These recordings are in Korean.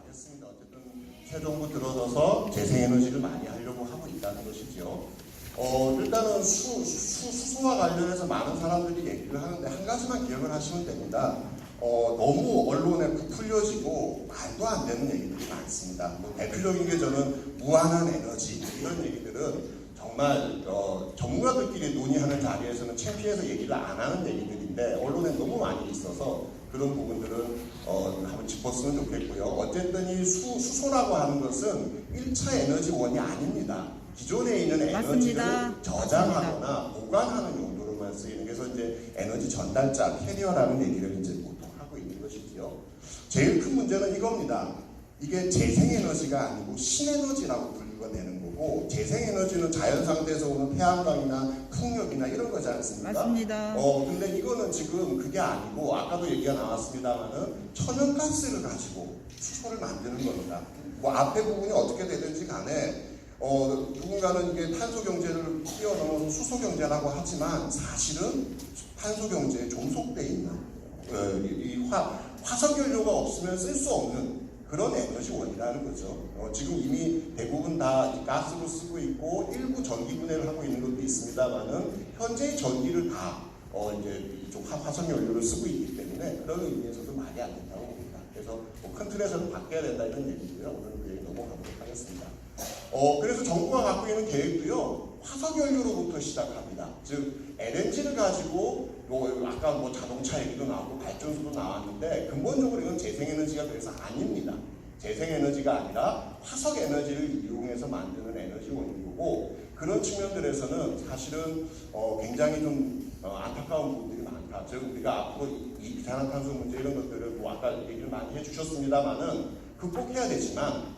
됐습니다. 어쨌든 새 정부 들어서서 재생에너지를 많이 하려고 하고 있다는 것이죠. 일단은 수소와 관련해서 많은 사람들이 얘기를 하는데 한 가지만 기억을 하시면 됩니다. 너무 언론에 부풀려지고 말도 안 되는 얘기들이 많습니다. 뭐 대표적인 게 저는 무한한 에너지 이런 얘기들은 정말 전문가들끼리 논의하는 자리에서는 창피해서 얘기를 안 하는 얘기들인데 언론에 너무 많이 있어서 그런 부분들은 한번 짚었으면 좋겠고요. 어쨌든 이 수소라고 하는 것은 1차 에너지원이 아닙니다. 기존에 있는 에너지를 맞습니다. 저장하거나 보관하는 용도로만 쓰이는, 그래서 이제 에너지 전달자 캐리어라는 얘기를 이제 보통 하고 있는 것이지요. 제일 큰 문제는 이겁니다. 이게 재생에너지가 아니고 신에너지라고 불리고내는 거고, 재생에너지는 자연 상태에서 오는 태양광이나 풍력이나 이런 거지 않습니까? 맞습니다. 근데 이거는 지금 그게 아니고 아까도 얘기가 나왔습니다만은 천연가스를 가지고 수소를 만드는 겁니다. 뭐 앞에 부분이 어떻게 되든지 간에 누군가는 이게 탄소 경제를 뛰어넘어서 수소 경제라고 하지만 사실은 탄소 경제에 종속돼 있는 이 화석 연료가 없으면 쓸 수 없는 그런 에너지원이라는 거죠. 지금 이미 대부분 다 가스로 쓰고 있고 일부 전기 분해를 하고 있는 것도 있습니다만은 현재의 전기를 다 이제 이쪽 화석 연료를 쓰고 있기 때문에 그런 의미에서도 말이 안 된다고 봅니다. 그래서 큰 틀에서는 바뀌어야 된다 이런 얘기고요. 오늘은 그 얘기 넘어가도록 하겠습니다. 그래서 정부가 갖고 있는 계획도요, 화석연료로부터 시작합니다. 즉, LNG를 가지고, 아까 뭐 자동차 얘기도 나오고 발전소도 나왔는데, 근본적으로 이건 재생에너지가 돼서 아닙니다. 재생에너지가 아니라 화석에너지를 이용해서 만드는 에너지원인 거고, 그런 측면들에서는 사실은 굉장히 좀 안타까운 부분들이 많다. 즉, 우리가 앞으로 이 이산화탄소 문제 이런 것들을 뭐 아까 얘기를 많이 해주셨습니다만은 극복해야 되지만,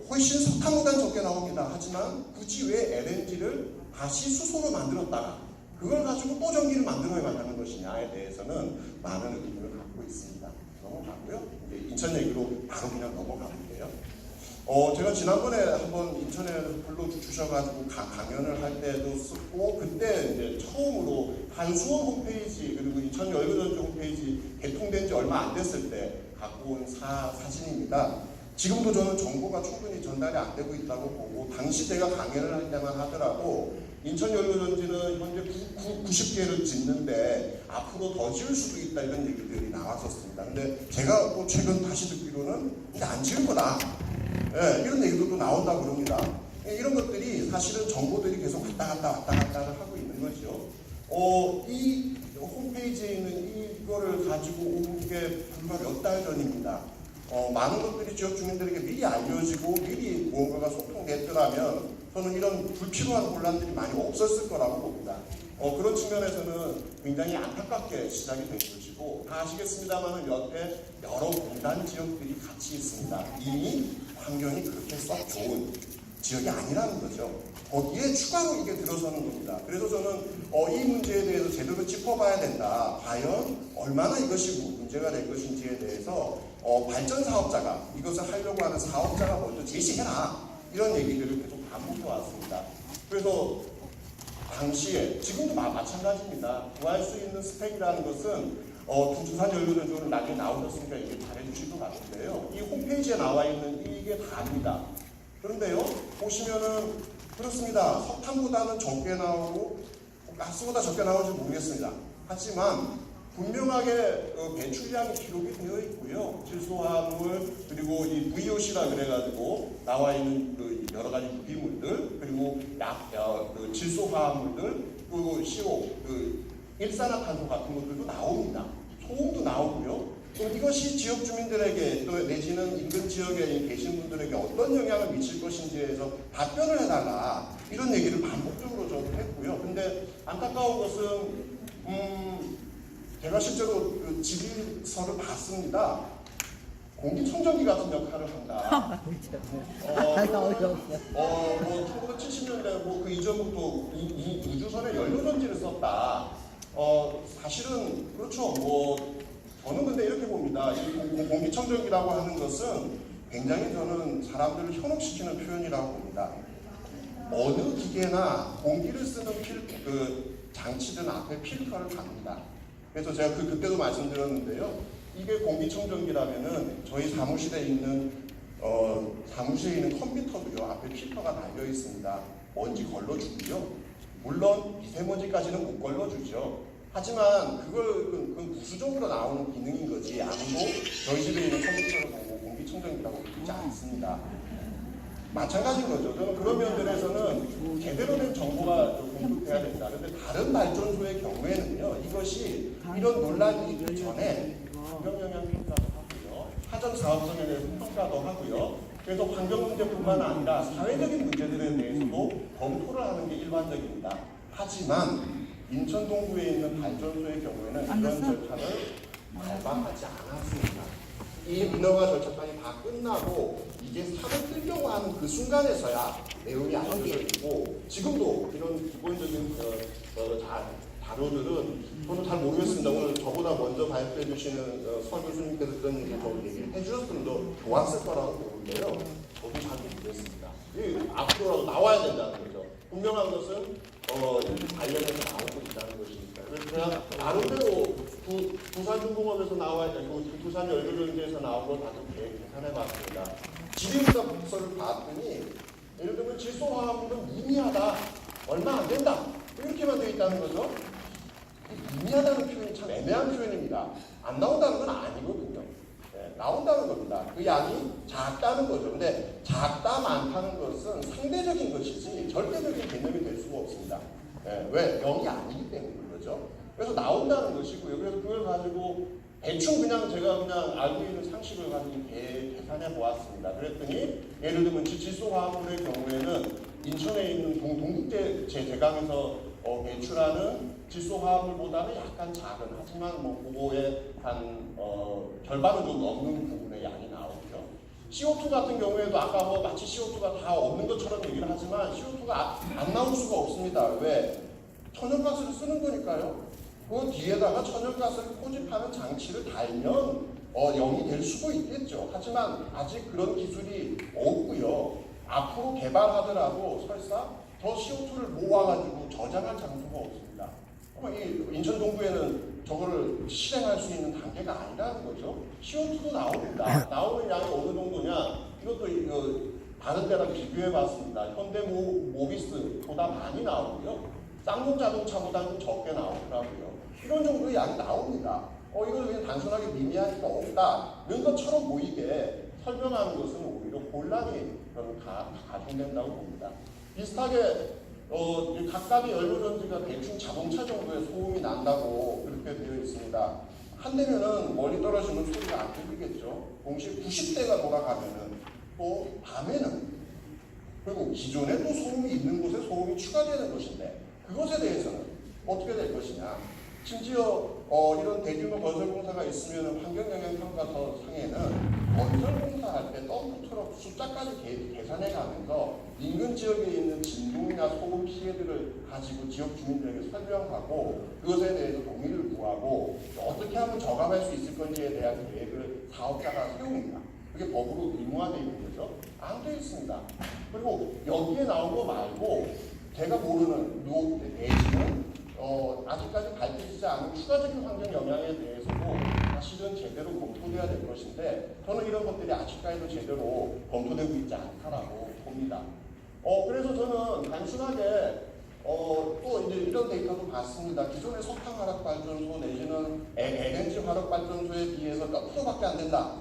훨씬 석탄보다 적게 나옵니다. 하지만 굳이 왜 LNG를 다시 수소로 만들었다가 그걸 가지고 또 전기를 만들어야 한다는 것이냐에 대해서는 많은 의문을 갖고 있습니다. 넘어가고요. 이제 인천 얘기로 바로 그냥 넘어가볼게요. 제가 지난번에 한번 인천에 불러주셔가지고 강연을 할 때도 쓰고, 그때 이제 처음으로 한수원 홈페이지 그리고 인천 열교전지 홈페이지 개통된 지 얼마 안 됐을 때 갖고 온 사진입니다. 지금도 저는 정보가 충분히 전달이 안 되고 있다고 보고, 당시 제가 강연을 할 때만 하더라도 인천 연료전지는 현재 90개를 짓는데 앞으로 더 지을 수도 있다 이런 얘기들이 나왔었습니다. 근데 제가 또 최근 다시 듣기로는 이제 안 지을 거다, 이런 얘기도 또 나온다고 그럽니다. 이런 것들이 사실은 정보들이 계속 왔다 갔다를 하고 있는 거죠. 이 홈페이지에 있는 이거를 가지고 온 게 불과 몇 달 전입니다. 많은 것들이 지역 주민들에게 미리 알려지고 미리 무언가가 소통됐더라면 저는 이런 불필요한 혼란들이 많이 없었을 거라고 봅니다. 그런 측면에서는 굉장히 안타깝게 시작이 된 것이고, 다 아시겠습니다만 옆에 여러 공단 지역들이 같이 있습니다. 이미 환경이 그렇게 썩 좋은 지역이 아니라는 거죠. 거기에 추가로 이게 들어서는 겁니다. 그래서 저는 이 문제에 대해서 제대로 짚어봐야 된다. 과연 얼마나 이것이 문제가 될 것인지에 대해서 발전 사업자가, 이것을 하려고 하는 사업자가 먼저 제시해라, 이런 얘기들을 계속 반복해 왔습니다. 그래서 당시에, 지금도 마찬가지입니다. 구할 수 있는 스펙이라는 것은 두산 연료전지는 나중에 나오셨으니까 얘기 잘해주실 것 같은데요. 이 홈페이지에 나와 있는 이게 다입니다. 그런데요, 보시면은 그렇습니다. 석탄보다는 적게 나오고 가스보다 적게 나올지 모르겠습니다. 하지만 분명하게 배출량이 기록이 되어 있고요. 질소화합물, 그리고 이 VOC라 그래가지고 나와 있는 그 여러 가지 유기물들, 그리고 질소화합물들, 그리고 CO, 일산화탄소 같은 것들도 나옵니다. 소음도 나오고요. 이것이 지역 주민들에게 또 내지는 인근 지역에 계신 분들에게 어떤 영향을 미칠 것인지에 대해서 답변을 해달라, 이런 얘기를 반복적으로 저도 했고요. 근데 안타까운 것은 제가 실제로 그 질의서를 봤습니다. 공기청정기 같은 역할을 한다. 1970년대 그 이전부터 우주선에 연료전지를 썼다. 사실은 그렇죠. 저는 근데 이렇게 봅니다. 이 공기청정기라고 하는 것은 굉장히 저는 사람들을 현혹시키는 표현이라고 봅니다. 어느 기계나 공기를 쓰는 장치든 앞에 필터를 갑니다. 그래서 제가 그때도 말씀드렸는데요. 이게 공기청정기라면은 저희 사무실에 있는 컴퓨터도요, 앞에 필터가 달려 있습니다. 먼지 걸러주고요. 물론 미세먼지까지는 못 걸러주죠. 하지만 그건 부수적으로 나오는 기능인 거지, 아무도 저희 집에 있는 컴퓨터를 보고 공기청정기라고 부르지 않습니다. 마찬가지인 거죠. 저는 그런 면들에서는 제대로 된 정보가 공급돼야 된다. 그런데 다른 발전소의 경우에는요, 이것이 이런 논란이 있기 전에 환경영향 평가도 하고요, 사전 사업성에 대해서 평가도 하고요. 그래서 환경 문제뿐만 아니라 사회적인 문제들에 대해서도 검토를 하는 게 일반적입니다. 하지만 인천 동구에 있는 발전소의 경우에는 이런 절차를 밟아하지 않았습니다. 이 민허가 절차판이 다 끝나고 이게 산을 뜨려고 하는 그 순간에서야 내용이 알려져 있고, 지금도 이런 기본적인 자료들은 저는 잘 모르겠습니다. 오늘 저보다 먼저 발표해 주시는 서 교수님께서 그런 얘기를 해주셨으면 더 좋았을 거라고 보는데요. 저도 잘 모르겠습니다. 앞으로라도 나와야 된다는 거죠. 분명한 것은 관련해서 나오고 있다는 것이니까. 그래서 제가 나름대로 부산중공업에서 나와야 되고 부산연료전지에서 나오고 다들 계산해봤습니다. 질의응답서를 봤더니 예를 들면 질소화합물은 미미하다, 얼마 안 된다, 이렇게만 되어 있다는 거죠. 미미하다는 표현이 참 애매한 표현입니다. 안 나온다는 건 아니거든요. 네, 나온다는 겁니다. 그 양이 작다는 거죠. 근데 작다 많다는 것은 상대적인 것이지 절대적인 개념이 될 수가 없습니다. 네, 왜? 0이 아니기 때문인 거죠. 그래서 나온다는 것이고요. 그래서 그걸 가지고 대충 제가 그냥 알고 있는 상식을 가지고 계산해 보았습니다. 그랬더니 예를 들면 질소화합물의 경우에는 인천에 있는 동국제 제강에서 배출하는 질소화합물보다는 약간 작은, 하지만 그거의 한 절반은 좀 넘는 부분의 양이 나오고요. CO2 같은 경우에도 아까 마치 CO2가 다 없는 것처럼 얘기를 하지만 CO2가 안 나올 수가 없습니다. 왜? 천연가스를 쓰는 거니까요. 그 뒤에다가 천연가스를 포집하는 장치를 달면 0이 될 수도 있겠죠. 하지만 아직 그런 기술이 없고요. 앞으로 개발하더라도 설사 더 CO2를 모아가지고 저장할 장소가 없습니다. 이 인천 동구에는 저거를 실행할 수 있는 단계가 아니라는 거죠. CO2도 나옵니다. 나오는 양이 어느 정도냐, 이것도 다른 데랑 비교해봤습니다. 현대모비스보다 많이 나오고요. 쌍용 자동차보다 좀 적게 나오더라고요. 이런 정도의 양이 나옵니다. 이걸 그냥 단순하게 미미할 수 없다는 것처럼 보이게 설명하는 것은 오히려 혼란이 가중된다고 봅니다. 비슷하게 각각의 연료전지가 대충 자동차 정도의 소음이 난다고 그렇게 되어 있습니다. 한 대면은 멀리 떨어지면 소리가 안 들리겠죠. 동시에 90대가 돌아가면은 또 밤에는, 그리고 기존에 또 소음이 있는 곳에 소음이 추가되는 것인데 그것에 대해서는 어떻게 될 것이냐. 심지어 이런 대규모 건설공사가 있으면 환경영향평가서 상에는 건설공사할 때 덤프트럭 숫자까지 계산해 가면서 인근 지역에 있는 진동이나 소음 피해들을 가지고 지역 주민들에게 설명하고 그것에 대해서 동의를 구하고 어떻게 하면 저감할 수 있을 건지에 대한 계획을 사업자가 세웁니다. 그게 법으로 의무화되어 있는 거죠. 안 되어 있습니다. 그리고 여기에 나온 거 말고 제가 모르는 내지는 아직까지 밝혀지지 않은 추가적인 환경 영향에 대해서도 사실은 제대로 검토돼야 될 것인데 저는 이런 것들이 아직까지도 제대로 검토되고 있지 않다라고 봅니다. 그래서 저는 단순하게 또 이제 이런 데이터도 봤습니다. 기존의 석탄 화력 발전소 내지는 LNG 화력 발전소에 비해서 몇 프로밖에 안 된다.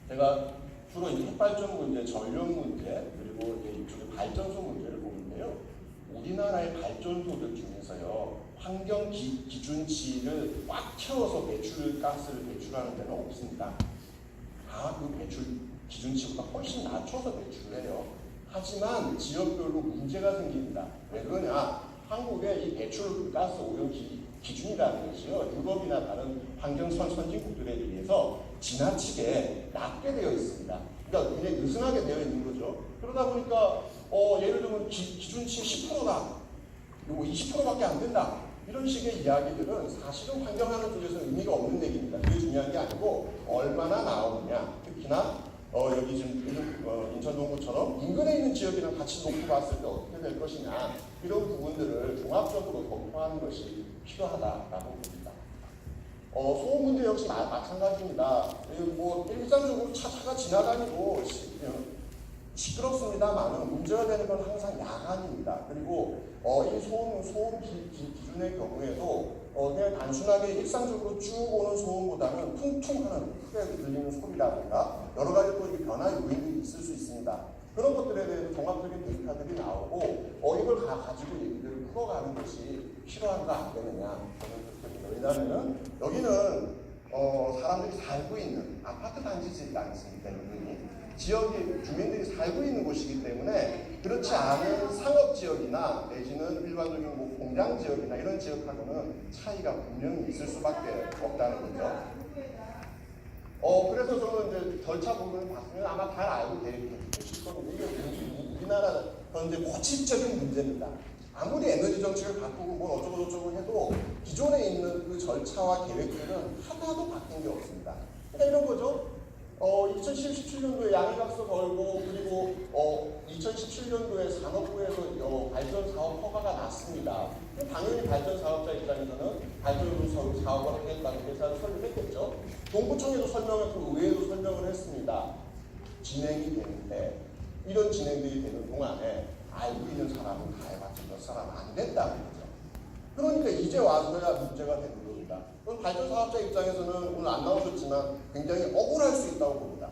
제가 주로 이제 핵발전 문제, 전력 문제, 그리고 이제 이쪽에 발전소 문제를 보는데요. 우리나라의 발전소들 중에서요, 환경 기준치를 꽉 채워서 배출가스를 배출하는 데는 없습니다. 다 그 배출 기준치보다 훨씬 낮춰서 배출해요. 하지만 지역별로 문제가 생깁니다. 왜 그러냐? 한국의 이 배출가스 오염 기준이라는 것이요, 유럽이나 다른 환경 선진국들에 비해서 지나치게 낮게 되어 있습니다. 그러니까 굉장히 느슨하게 되어 있는 거죠. 그러다 보니까 예를 들면 기준치 10%다, 그리고 20%밖에 안 된다, 이런 식의 이야기들은 사실은 환경하는 쪽에서는 의미가 없는 얘기입니다. 그게 중요한 게 아니고 얼마나 나오느냐. 특히나 여기 지금 인천 동구처럼 인근에 있는 지역이랑 같이 놓고 봤을 때 어떻게 될 것이냐, 이런 부분들을 종합적으로 검토하는 것이 필요하다라고 봅니다. 소음 문제 역시 마찬가지입니다. 뭐 일상적으로 차가 지나다니고 시끄럽습니다만 문제가 되는 건 항상 야간입니다. 그리고 이 소음 기준의 경우에도 그냥 단순하게 일상적으로 쭉 오는 소음보다는 퉁퉁하는 크게 들리는 소리라든가 여러 가지 또 변화 요인들이 있을 수 있습니다. 그런 것들에 대해서 종합적인 데이터들이 나오고 이걸 가지고 얘기를 풀어가는 것이 필요한가 안 되느냐 저는 그렇게 봅니다. 왜냐하면 여기는 사람들이 살고 있는 아파트 단지지 않습니까? 지역의 주민들이 살고 있는 곳이기 때문에 그렇지 않은 상업지역이나 내지는 일반적인 뭐 공장지역이나 이런 지역하고는 차이가 분명히 있을 수밖에 없다는 거죠. 그래서 저는 이제 절차 부분을 봤으면 아마 잘 알고 계실 겁니다. 이게 우리나라 현재 고질적인 문제입니다. 아무리 에너지 정책을 바꾸고 뭘 어쩌고 해도 기존에 있는 그 절차와 계획들은 하나도 바뀐 게 없습니다. 그러니까 이런 거죠. 2017년도에 양해각서 걸고 그리고 2017년도에 산업부에서 발전 사업 허가가 났습니다. 당연히 발전 사업자 입장에서는 발전 사업을 하겠다는 회사를 설명했겠죠. 동부청에도 설명했고 의회도 설명을 했습니다. 진행이 되는데 이런 진행들이 되는 동안에 알고 있는 사람은 다 해봤자 몇 사람 안 된다는 거죠. 그러니까 이제 와서야 문제가 되는 겁니다. 그럼 발전 사업자 입장에서는 오늘 안 나오셨지만 굉장히 억울할 수 있다고 봅니다.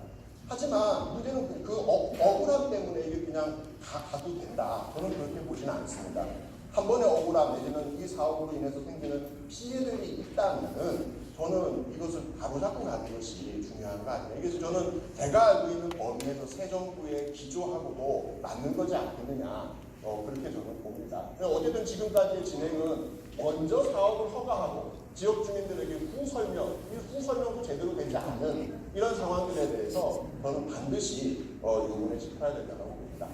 하지만 문제는 그 억울함 때문에 이게 그냥 가도 된다. 저는 그렇게 보지는 않습니다. 한 번의 억울함 내지는 이 사업으로 인해서 생기는 피해들이 있다면은 저는 이것을 바로잡고 가는 것이 중요한 거 아니에요. 그래서 저는 제가 알고 있는 범위에서 새 정부의 기조하고도 맞는 거지 않겠느냐. 그렇게 저는 봅니다. 어쨌든 지금까지의 진행은 먼저 사업을 허가하고 지역 주민들에게 이 후설명도 제대로 되지 않은 이런 상황들에 대해서 저는 반드시 요번에 짚어야 된다고 봅니다.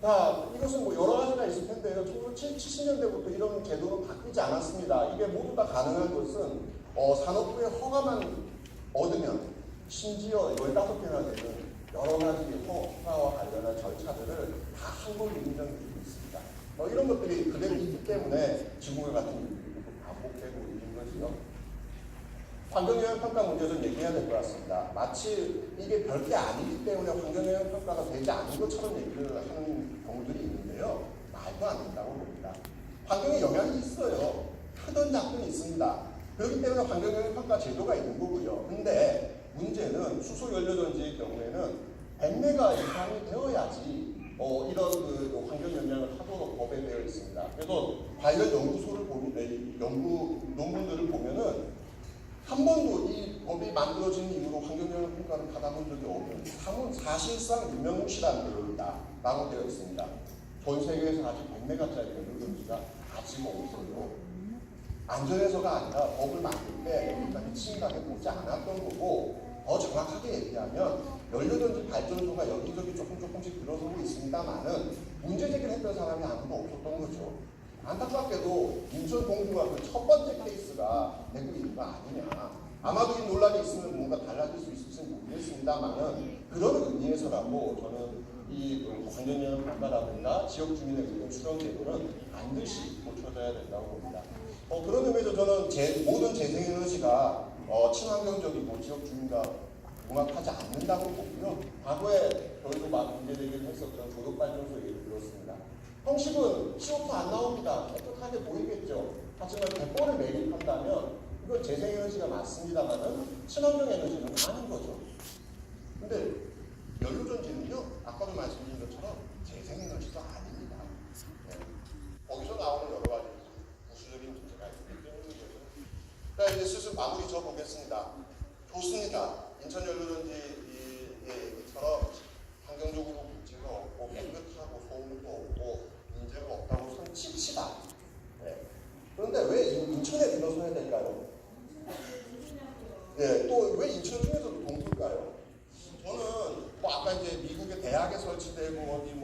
자, 이것은 뭐 여러 가지가 있을 텐데요. 1970년대부터 이런 제도는 바뀌지 않았습니다. 이게 모두 다 가능한 것은 산업부의 허가만 얻으면 심지어 15개나 되는 여러 가지 허가와 관련한 절차들을 다 한 번에 인정드리고 있습니다. 이런 것들이 그대로 있기 때문에 지구물 같은 일들이 반복되고 있는 것이죠. 환경영향평가 문제에서 얘기해야 될 것 같습니다. 마치 이게 별게 아니기 때문에 환경영향평가가 되지 않은 것처럼 얘기를 하는 경우들이 있는데요. 말도 안 된다고 봅니다. 환경에 영향이 있어요. 크든 작든 있습니다. 그렇기 때문에 환경영향평가 제도가 있는 거고요. 근데 문제는 수소연료전지의 경우에는 100메가 이상이 되어야지 이런 그 환경영향을 하도록 법에 되어 있습니다. 그래서 관련 연구소를 보면, 연구 논문들을 보면은 한 번도 이 법이 만들어진 이후로 환경영향 평가를 받아본 적이 없는 사실상 유명무실한 것이다라고 되어 있습니다. 전 세계에서 아직 100메가짜리 연료전지가 아직 없어요. 안전해서가 아니라 법을 만들 때 여기까지 심각하게 보지 않았던 거고 더 정확하게 얘기하면 연료전지 발전소가 여기저기 조금씩 들어서고 있습니다만은 문제 제기를 했던 사람이 아무도 없었던 거죠. 안타깝게도 인천 동부가 그 첫 번째 케이스가 되고 있는 거 아니냐. 아마도 이 논란이 있으면 뭔가 달라질 수 있을지 모르겠습니다만은 그런 의미에서라도 저는 이 환경영향 평가라든가 지역 주민의 의견 수렴 제도는 반드시 고쳐져야 된다고 봅니다. 그런 의미에서 저는 모든 재생에너지가 친환경적이고 지역 주민과 융합하지 않는다고 보고요. 과거에 저희도 막 문제제기를 했었던 조력발전소 얘기를 들었습니다. 형식은 CO2 안 나옵니다. 깨끗하게 보이겠죠. 하지만 100번을 매립한다면 이건 재생에너지가 맞습니다만은 친환경 에너지는 아닌 거죠. 근데 연료전지는요, 아까도 말씀드린 것처럼 재생에너지도 아닙니다. 네. 거기서 나오는 여러 가지 부수적인 문제가 있기 때문이죠. 자, 이제 슬슬 마무리 져 보겠습니다. 좋습니다. 인천연료전지처럼 환경적으로 문제가 없고 깨끗하고 소음도 없고 문제가 없다고 손칩시다. 네. 그런데 왜 인천에 들어서야 될까요? 네, 또 왜 인천 중에서도 동부일까요? 저는 뭐 아까 이제 미국의 대학에 설치되고 어디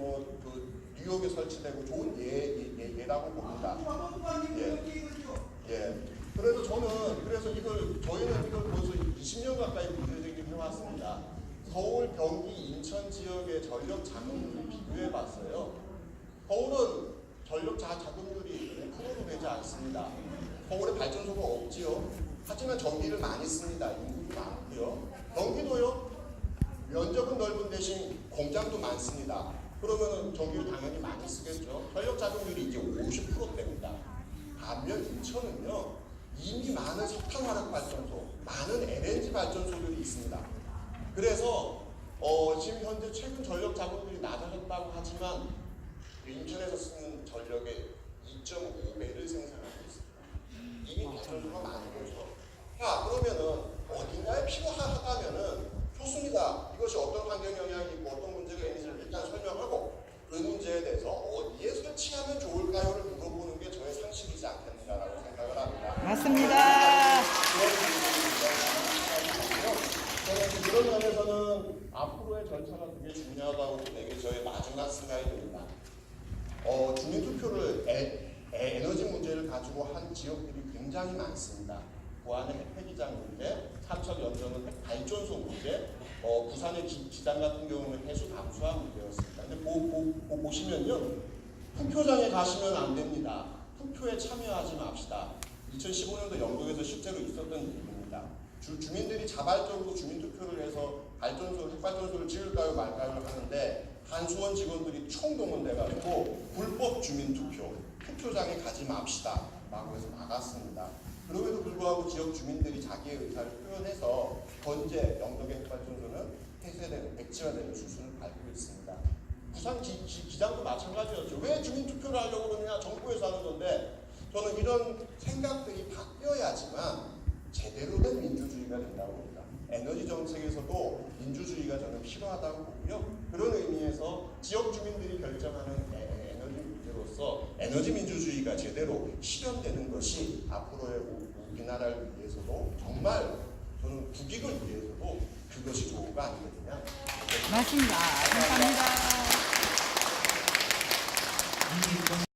그 뉴욕에 설치되고 좋은 예라고 봅니다. 예. 그래서 저희는 이걸 벌써 20년 가까이 문제제기를 해왔습니다. 서울, 경기, 인천 지역의 전력 자금률을 비교해 봤어요. 서울은 전력 자금률이 5%도 되지 않습니다. 서울에 발전소가 없지요. 하지만 전기를 많이 씁니다. 인구도 많고요. 경기도요. 면적은 넓은 대신 공장도 많습니다. 그러면 전기를 당연히 많이 쓰겠죠. 전력 자동률이 이제 50%대입니다. 반면 인천은요. 이미 많은 석탄 화력 발전소, 많은 LNG 발전소들이 있습니다. 그래서 지금 현재 최근 전력 자본률이 낮아졌다고 하지만 인천에서 쓰는 전력의 2.5배를 생산하고 있습니다. 이미 발전소가 많은 거죠. 자, 그러면은 어딘가에 필요하다면은 좋습니다. 이것이 어떤 환경 영향이 있고 어떤 문제가 있는지를 일단 설명하고 그 문제에 대해서 어디에 설치하면 좋을까요를 물어보는 게 저의 상식이지 않겠는가라고 생각을 합니다. 맞습니다. 저는 그런 면에서는 앞으로의 절차가 되게 중요하다고 보는 게 저의 마지막 슬라이드입니다. 주민투표를 에너지 문제를 가지고 한 지역들이 굉장히 많습니다. 부안의 폐기장 문제, 삼척 연정은 발전소 문제, 부산의 기장 같은 경우는 해수 담수화 문제였습니다. 근데 보시면요, 투표장에 가시면 안 됩니다. 투표에 참여하지 맙시다. 2015년도 영동에서 실제로 있었던 일입니다. 주민들이 자발적으로 주민투표를 해서 핵발전소를 지을까요 말까요 하는데 한수원 직원들이 총동원돼가지고 불법 주민투표, 투표장에 가지 맙시다 라고 해서 막았습니다. 그럼에도 불구하고 지역 주민들이 자기의 의사를 표현해서 현재 영동의 핵발전소는 폐쇄되는, 백지화되는 수순을 밟고 있습니다. 부산 기장도 마찬가지였죠. 왜 주민투표를 하려고 그러느냐? 정부에서 하는 건데 저는 이런 생각들이 바뀌어야지만 제대로 된 민주주의가 된다고 봅니다. 에너지 정책에서도 민주주의가 저는 필요하다고 보고요. 그런 의미에서 지역 주민들이 결정하는 에너지 문제로서 에너지 민주주의가 제대로 실현되는 것이 앞으로의 우리나라를 위해서도 정말 저는 국익을 위해서도 그것이 좋은 거 아니겠느냐. 맞습니다. 감사합니다.